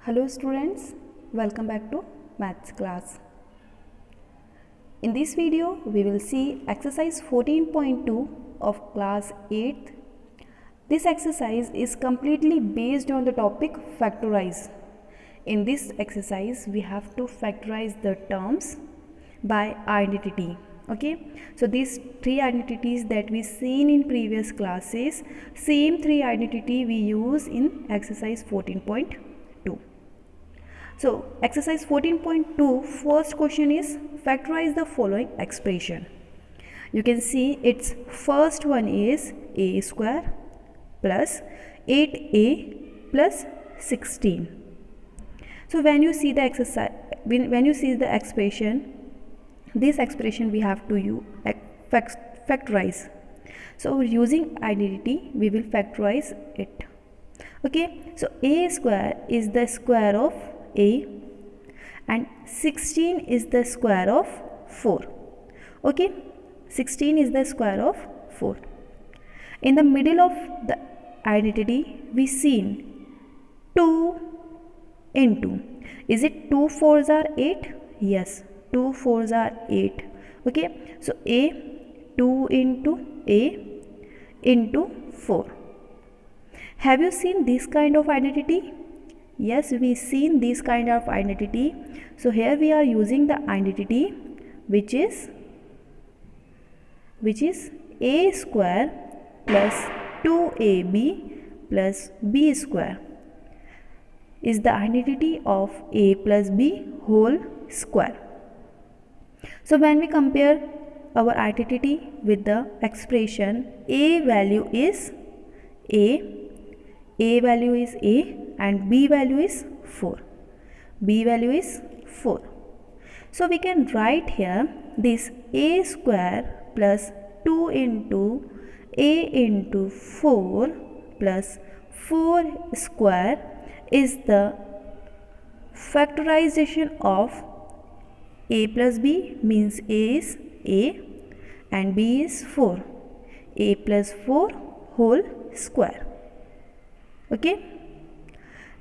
Hello students, welcome back to maths class. In this video we will see exercise 14.2 of class 8th. This exercise is completely based on the topic factorize. In this exercise we have to factorize the terms by identity. Okay, so these three identities that we seen in previous classes, same three identity we use in exercise 14.2. So exercise 14.2 first question is factorize the following expression. You can see its first one is a square plus 8a plus 16. So when you see the exercise, when you see the expression, this expression we have to factorize. So using identity we will factorize it. Okay, so a square is the square of a and 16 is the square of 4. Okay, 16 is the square of 4. In the middle of the identity we seen 2 into, is it 2 4s are 8? Yes, 2 4s are 8. Okay, so a 2 into a into 4. Have you seen this kind of identity? Yes, we seen this kind of identity. So here we are using the identity which is a square plus 2ab plus b square is the identity of a plus b whole square. So when we compare our identity with the expression, a value is a value is a and b value is 4. B value is 4. So we can write here this a square plus 2 into a into 4 plus 4 square is the factorization of a plus b, means a is a and b is 4. A plus 4 whole square. Okay,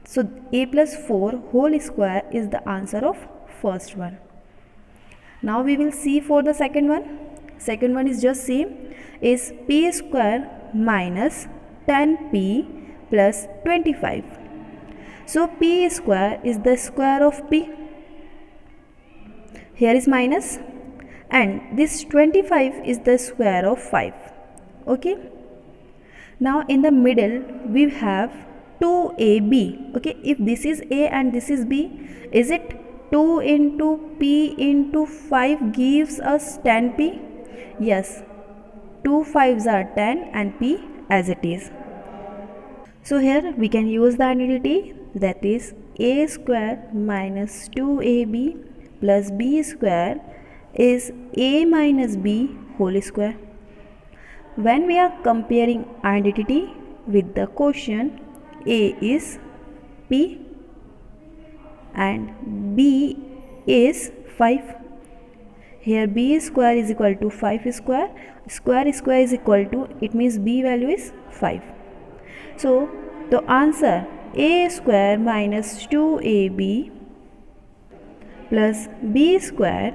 so a plus 4 whole square is the answer of first one. Now we will see for the second one. Second one is just same, is p square minus 10p plus 25. So p square is the square of p. Here is minus and this 25 is the square of 5. Okay. Now in the middle we have 2ab. Okay, if this is a and this is b, is it 2 into p into 5 gives us 10p? Yes, 2 5s are 10 and p as it is. So here we can use the identity, that is a square minus 2ab plus b square is a minus b whole square. When we are comparing identity with the quotient, a is p and b is 5. Here b square is equal to 5 square, square is equal to, it means b value is 5. So the answer a square minus 2ab plus b square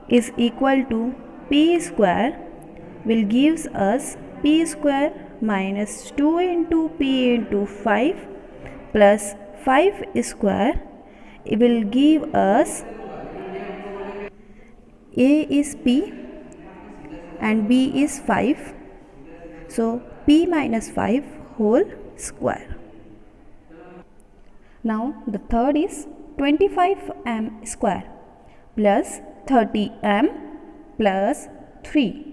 is equal to p square will gives us p square minus 2 into p into 5 plus 5 square. It will give us a is p and b is 5. So p minus 5 whole square. Now the third is 25m square plus 30m plus 3.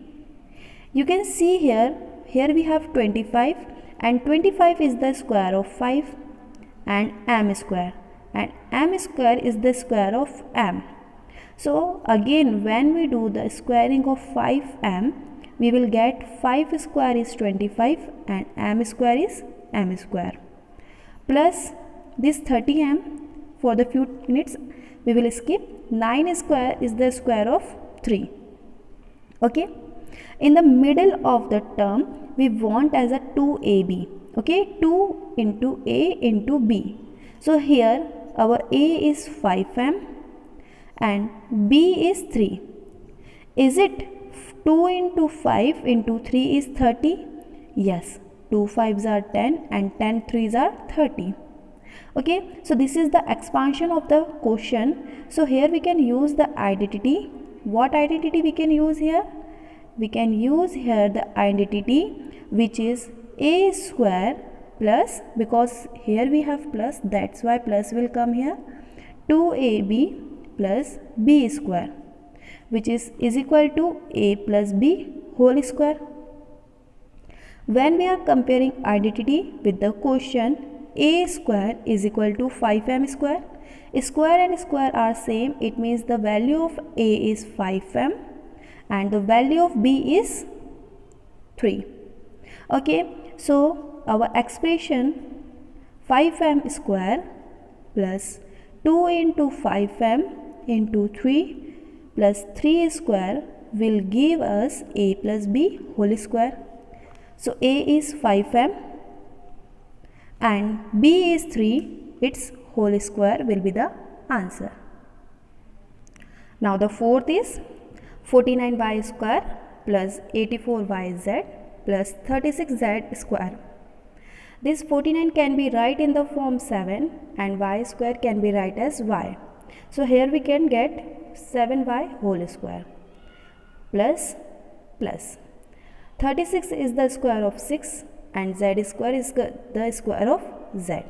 You can see here we have 25 and 25 is the square of 5 and m square is the square of m. So again when we do the squaring of 5m, we will get 5 square is 25 and m square is m square plus this 30m. For the few minutes we will skip. 9 square is the square of 3. Okay, in the middle of the term we want as a 2ab. Okay, 2 into a into b. So here our A is 5m and B is 3. Is it 2 into 5 into 3 is 30? Yes, 2 5s are 10 and 10 3s are 30. Okay, so this is the expansion of the question. So here we can use the identity. What identity we can use here? We can use here the identity which is a square plus, because here we have plus, that's why plus will come here, 2ab plus b square, which is equal to a plus b whole square. When we are comparing identity with the question, a square is equal to 5m square. Square and square are same. It means the value of a is 5m and the value of b is 3. Okay, so our expression 5m square plus 2 into 5m into 3 plus 3 square will give us a plus b whole square. So a is 5m and b is 3, its whole square will be the answer. Now the fourth is 49y square plus 84yz plus 36z square. This 49 can be write in the form 7 and y square can be write as y. So here we can get 7y whole square plus 36 is the square of 6 and z square is the square of z.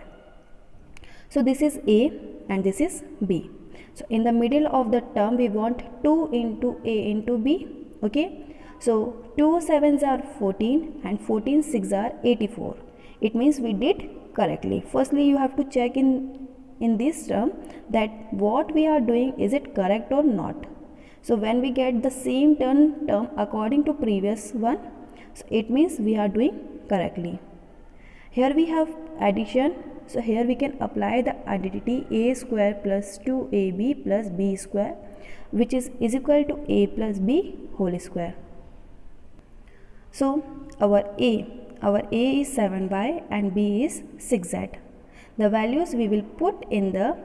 So this is a and this is b. So in the middle of the term we want 2 into a into b. Okay. So 2 7s are 14 and 14 6 are 84. It means we did correctly. Firstly you have to check in this term that what we are doing, is it correct or not. So when we get the same term according to previous one, so it means we are doing correctly. Here we have addition. So here we can apply the identity a square plus 2ab plus b square, which is equal to a plus b whole square. So our a is 7y and b is 6z. The values we will put in the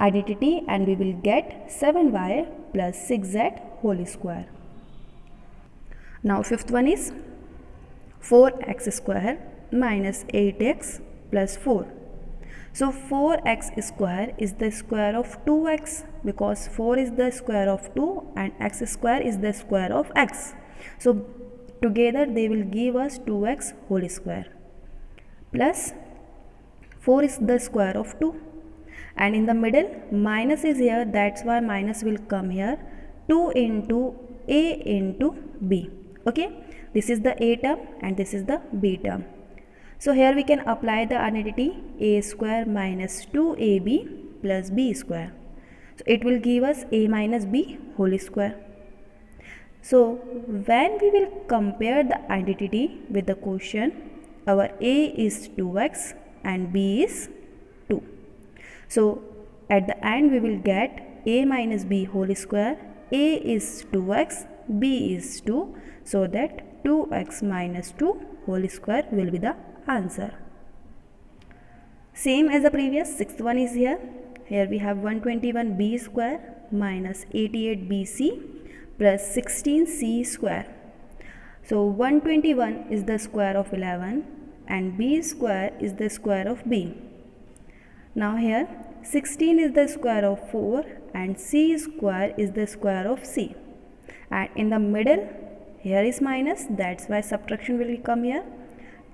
identity and we will get 7y plus 6z whole square. Now fifth one is 4x square minus 8x plus 4. So 4x square is the square of 2x, because 4 is the square of 2 and x square is the square of x. So together they will give us 2x whole square plus 4 is the square of 2 and in the middle minus is here, that's why minus will come here, 2 into a into b. Okay, this is the a term and this is the b term. So here we can apply the identity a square minus 2ab plus b square. So it will give us a minus b whole square. So when we will compare the identity with the question, our a is 2x and b is 2. So at the end we will get a minus b whole square. A is 2x, b is 2, so that 2x minus 2 whole square will be the answer. Same as the previous, sixth one is here. Here we have 121b square minus 88bc plus 16c square. So 121 is the square of 11 and b square is the square of b. Now here 16 is the square of 4 and c square is the square of c. And in the middle here is minus, that's why subtraction will come here.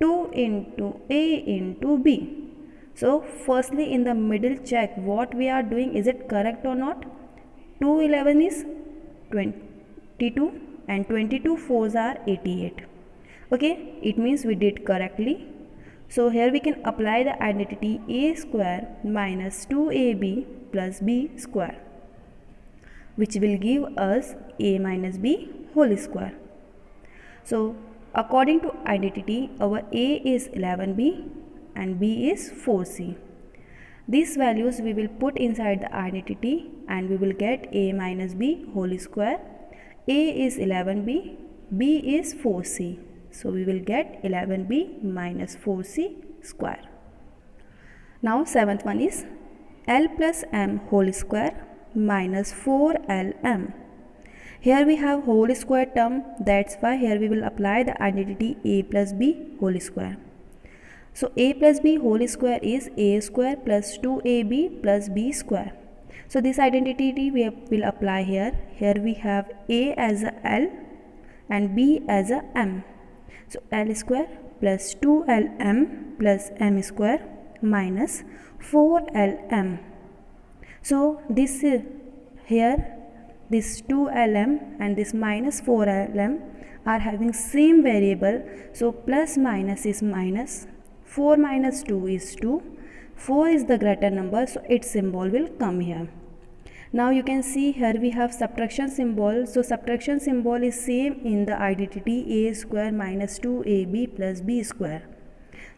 2 into a into b. So firstly in the middle check what we are doing, is it correct or not. 2 11 is 22 and 22 4s are 88. Okay, it means we did correctly. So here we can apply the identity a square minus 2ab plus b square, which will give us a minus b whole square. So according to identity, our a is 11b and b is 4c. These values we will put inside the identity and we will get a minus b whole square. A is 11b, b is 4c. So we will get 11b minus 4c square. Now seventh one is L plus M whole square minus 4LM. Here we have whole square term, that's why here we will apply the identity A plus B whole square. So A plus B whole square is A square plus 2AB plus B square. So this identity we will apply here. Here we have A as a L and B as a M. So L square plus 2LM plus M square minus 4LM. So this here this 2LM and this minus 4LM are having same variable. So plus minus is minus. 4 minus 2 is 2. 4 is the greater number, so its symbol will come here. Now you can see here we have subtraction symbol. So subtraction symbol is same in the identity A square minus 2AB plus B square.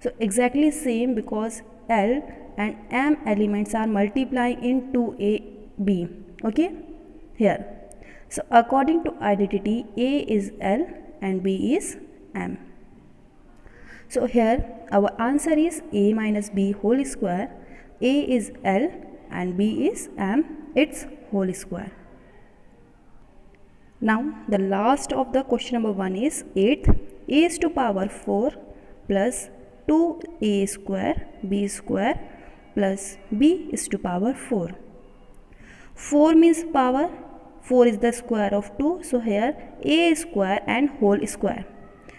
So exactly same because L and M elements are multiplying in 2AB. Okay, here. So according to identity, A is L and B is M. So here our answer is A minus B whole square. A is L and B is M, its whole square. Now the last of the question number 1 is 8th. A is to power 4 plus 2A square B square plus B is to power 4. 4 means power, 4 is the square of 2. So here A square and whole square.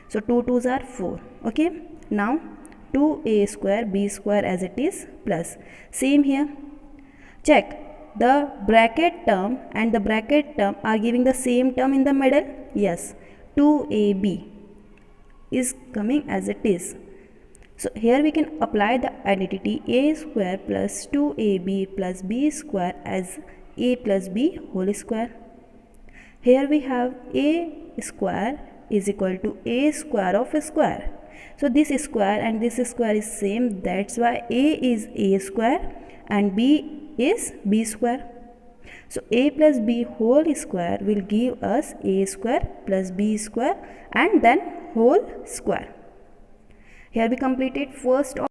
So 2 2s are 4. Okay. Now 2A square B square as it is plus. Same here. Check. The bracket term and the bracket term are giving the same term in the middle. Yes. 2AB is coming as it is. So here we can apply the identity A square plus 2AB plus B square as A plus B whole square. Here we have A square is equal to A square of a square. So this square and this square is same, that's why A is A square and B is B square. So A plus B whole square will give us A square plus B square and then whole square. Here we completed first of.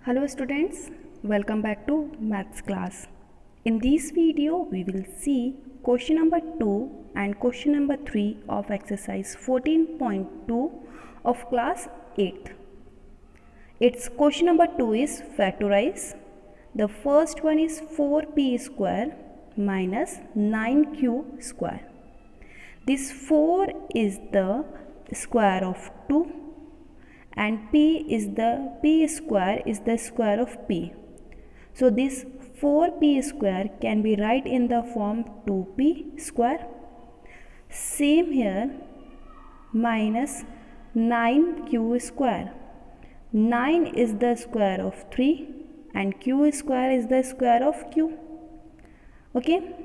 Hello students, welcome back to maths class. In this video we will see question number 2 and question number 3 of exercise 14.2 of class 8th. Its question number 2 is factorize. The first one is 4p square minus 9q square. This 4 is the square of 2 and p square is the square of p. So this 4p square can be write in the form 2p square. Same here, minus 9q square. 9 is the square of 3 and q square is the square of q. Okay,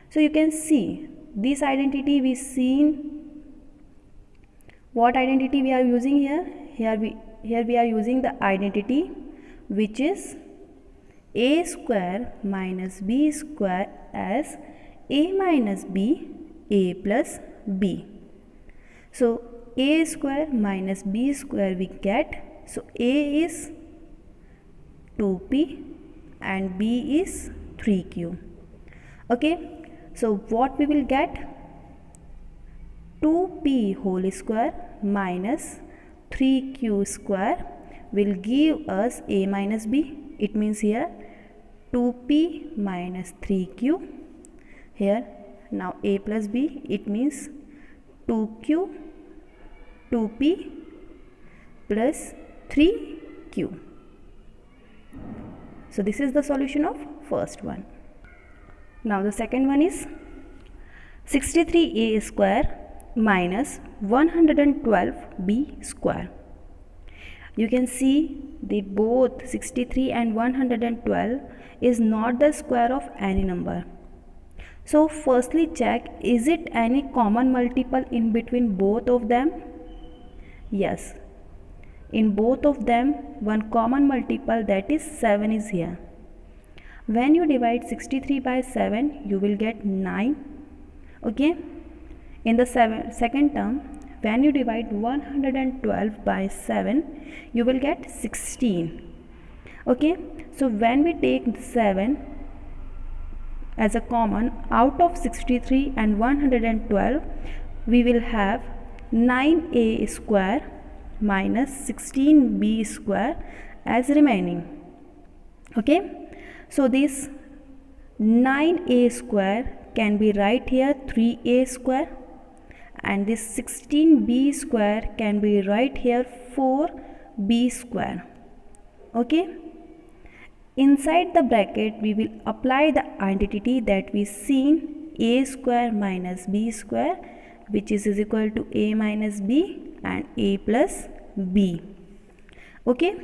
so you can see this identity we seen. What identity we are using here? Here we are using the identity which is A square minus B square as A minus B, A plus B. So A square minus B square we get. So A is 2p and B is 3q. Okay, so what we will get? 2p whole square minus 3q square will give us A minus B. It means here 2p minus 3q. Here now A plus B, it means 2q, 2p plus 3q. So this is the solution of first one. Now the second one is 63a square minus 112b square. You can see the both 63 and 112 is not the square of any number. So firstly check, is it any common multiple in between both of them? Yes. In both of them, one common multiple, that is 7 is here. When you divide 63 by 7, you will get 9. Okay. In the second term, when you divide 112 by 7, you will get 16. Okay, so when we take 7 as a common out of 63 and 112, we will have 9a square minus 16b square as remaining. Okay, so this 9a square can be right here 3a square, and this 16b square can be right here 4b square. Okay, inside the bracket we will apply the identity that we seen, a square minus b square, which is equal to a minus b and a plus b. Okay,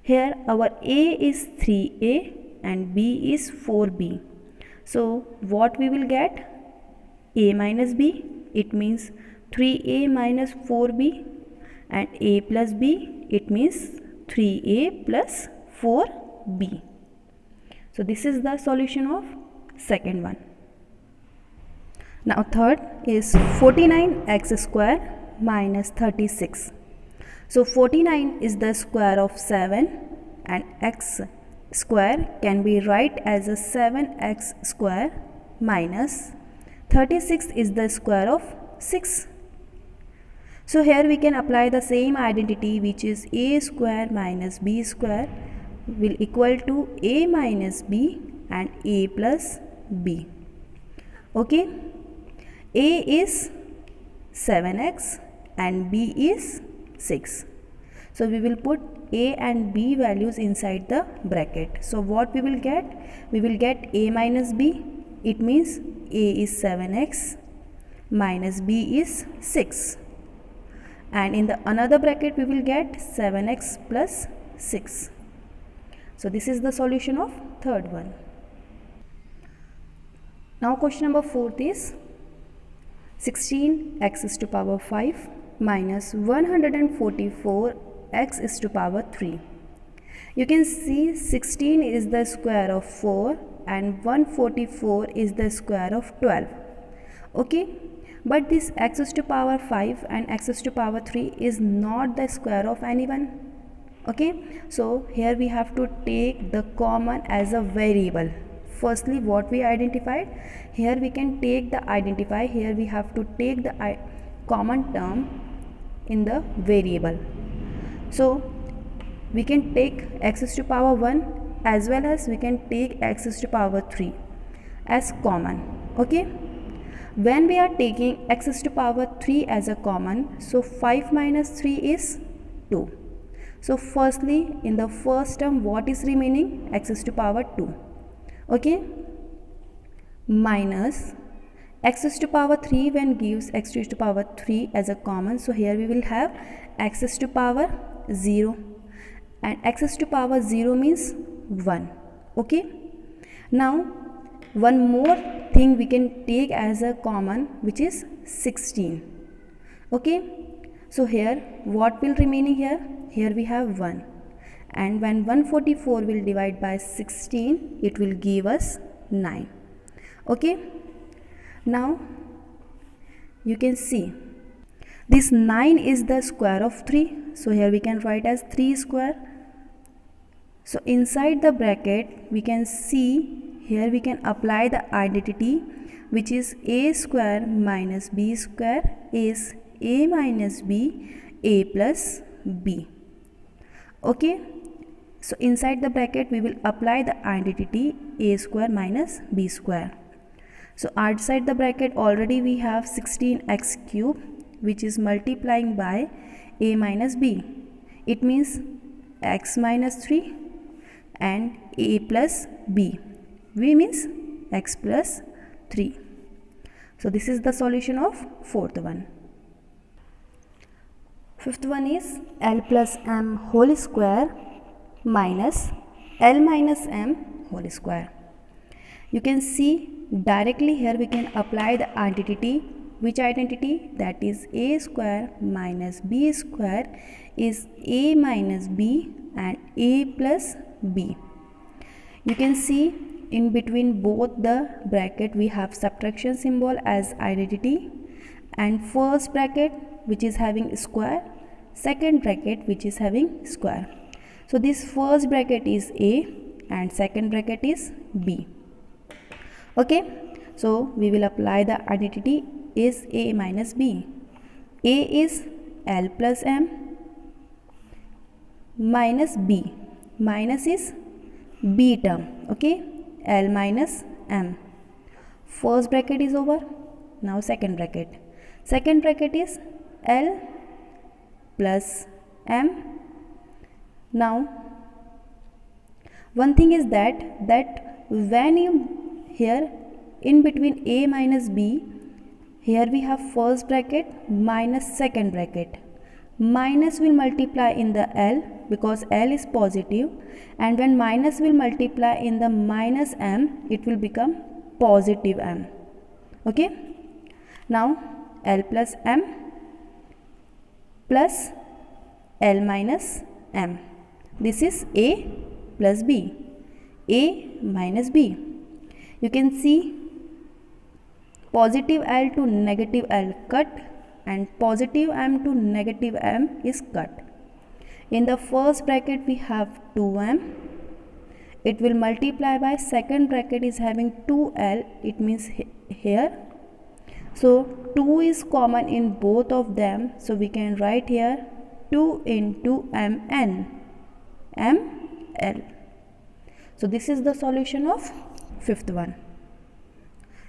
here our a is 3a and b is 4b. So what we will get? A minus b, it means 3a minus 4b, and a plus b, it means 3a plus 4b. So this is the solution of second one. Now third is 49x square minus 36. So 49 is the square of 7 and x square can be right as a 7x square minus 36 is the square of 6. So here we can apply the same identity, which is a square minus b square will equal to a minus b and a plus b. Okay, a is 7x and b is 6. So we will put a and b values inside the bracket. So what we will get? We will get a minus b. It means a is 7x minus b is 6. And in the another bracket we will get 7x plus 6. So this is the solution of third one. Now question number 4 is 16x is to power 5 minus 144 x is to power 3. You can see 16 is the square of 4 and 144 is the square of 12. Okay, but this x is to power 5 and x is to power 3 is not the square of anyone. Okay, so here we have to take the common as a variable. Firstly, what we identified, here we can take the identify, here we have to take the common term in the variable. So we can take x is to power 1 as well as we can take x is to power 3 as common. Okay, when we are taking x is to power 3 as a common, so 5 minus 3 is 2. So firstly, in the first term, what is remaining? X is to power 2. Okay, minus x is to power 3 when gives x is to power 3 as a common. So here we will have x is to power 0 and x is to power 0 means 1. Okay, now one more thing we can take as a common, which is 16. Okay, so here what will remaining here? Here we have 1, and when 144 will divide by 16, it will give us 9. Okay, now you can see this 9 is the square of 3. So here we can write as 3 square. So inside the bracket we can see, here we can apply the identity, which is a square minus b square is a minus b, a plus b. Okay, so inside the bracket we will apply the identity a square minus b square. So outside the bracket already we have 16x cube, which is multiplying by a minus b. It means x minus 3 and a plus b. V means x plus 3. So this is the solution of fourth one. Fifth one is L plus m whole square minus L minus m whole square. You can see directly here we can apply the identity. Which identity? That is a square minus b square is a minus b and a plus b. You can see in between both the bracket we have subtraction symbol as identity, and first bracket which is having square, second bracket which is having square. So this first bracket is A and second bracket is B. Okay, so we will apply the identity is A minus B. A is L plus M minus B. Minus is B term. Okay, L minus M. First bracket is over. Now second bracket. Second bracket is L plus M. Now one thing is that when you here in between A minus B, here we have first bracket minus second bracket. Minus will multiply in the L because L is positive, and when minus will multiply in the minus M, it will become positive M. Okay, now L plus M plus L minus M. This is A plus B. A minus B. You can see positive L to negative L cut and positive M to negative M is cut. In the first bracket we have 2M. It will multiply by second bracket is having 2L. It means here. So 2 is common in both of them. So we can write here 2 into Mn. ML. So this is the solution of fifth one.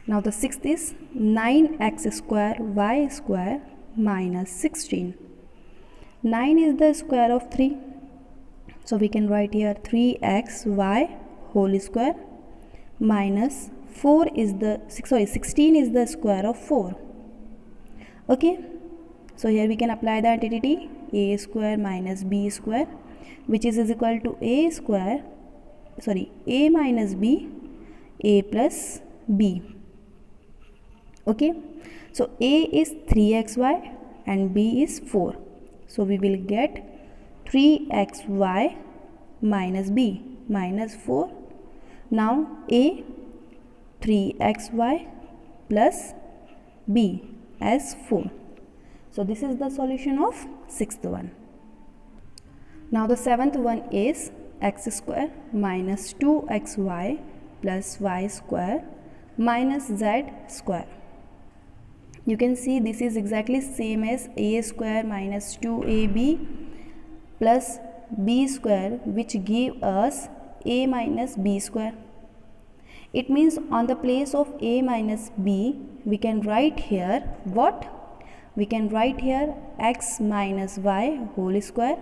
Now the sixth is 9x square y square minus 16. 9 is the square of 3. So we can write here 3xy whole square minus 16 is the square of 4. Okay. So here we can apply the identity a square minus b square, which is equal to a minus b, a plus b. Okay, so a is 3xy and b is 4. So we will get 3xy minus b minus 4. Now a 3xy plus b as 4. So this is the solution of sixth one. Now the seventh one is x square minus 2xy plus y square minus z square. You can see this is exactly same as a square minus 2ab plus b square, which give us a minus b square. It means on the place of a minus b, we can write here what? We can write here x minus y whole square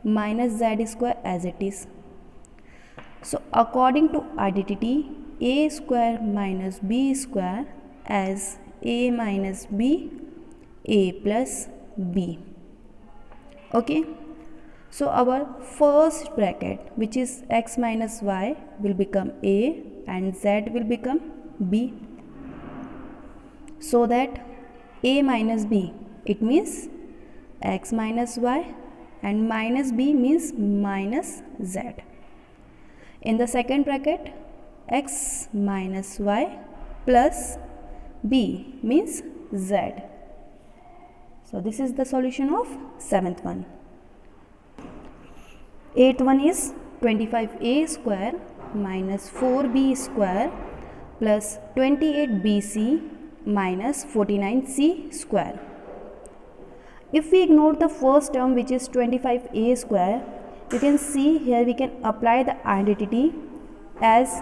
minus z square as it is. So according to identity, a square minus b square as a minus b, a plus b. Okay, so our first bracket, which is x minus y, will become a and z will become b. So that a minus b, it means x minus y, and minus b means minus z. In the second bracket, x minus y plus b means z. So this is the solution of seventh one. Eighth one is 25a square minus 4b square plus 28bc minus 49c square. If we ignore the first term, which is 25a square, you can see here we can apply the identity as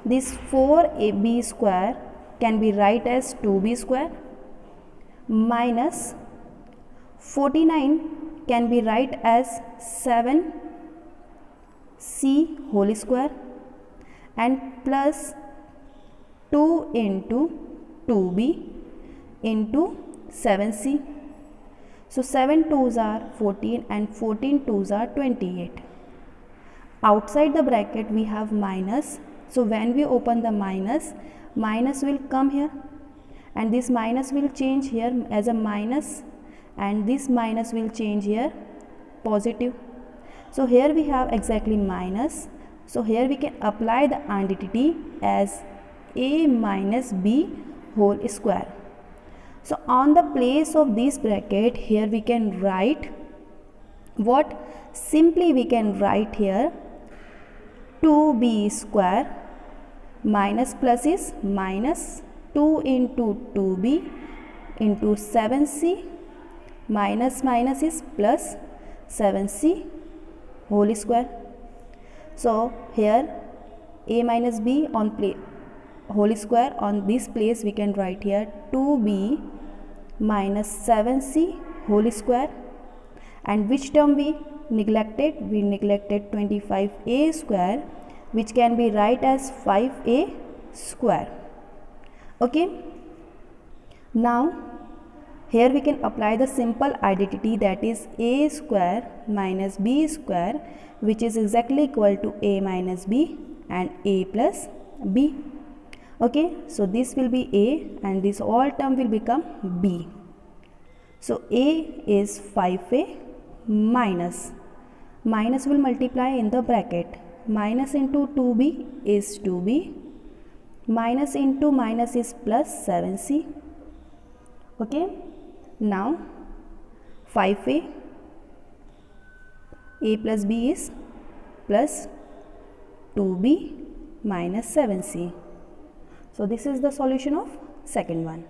this 4ab square can be write as 2b square minus 49 can be write as 7c whole square and plus 2 into 2b into 7c. So 7 2s are 14 and 14 2s are 28. Outside the bracket we have minus. So when we open the minus will come here and this minus will change here as a minus and this minus will change here positive. So here we have exactly minus. So here we can apply the identity as a minus b whole square. So on the place of this bracket, here we can write what? simply we can write here 2b square minus plus is minus 2 into 2b into 7c minus minus is plus 7c whole square. So here a minus b on whole square on this place we can write here 2b minus 7c whole square. And which term we neglected? We neglected 25a square, which can be write as 5a square. Okay. Now here we can apply the simple identity, that is a square minus b square, which is exactly equal to a minus b and a plus b. Okay, so this will be a and this all term will become b. So a is 5a minus will multiply in the bracket, minus into 2b is 2b, minus into minus is plus 7c. Okay, now 5a, a plus b is plus 2b minus 7c. So this is the solution of second one.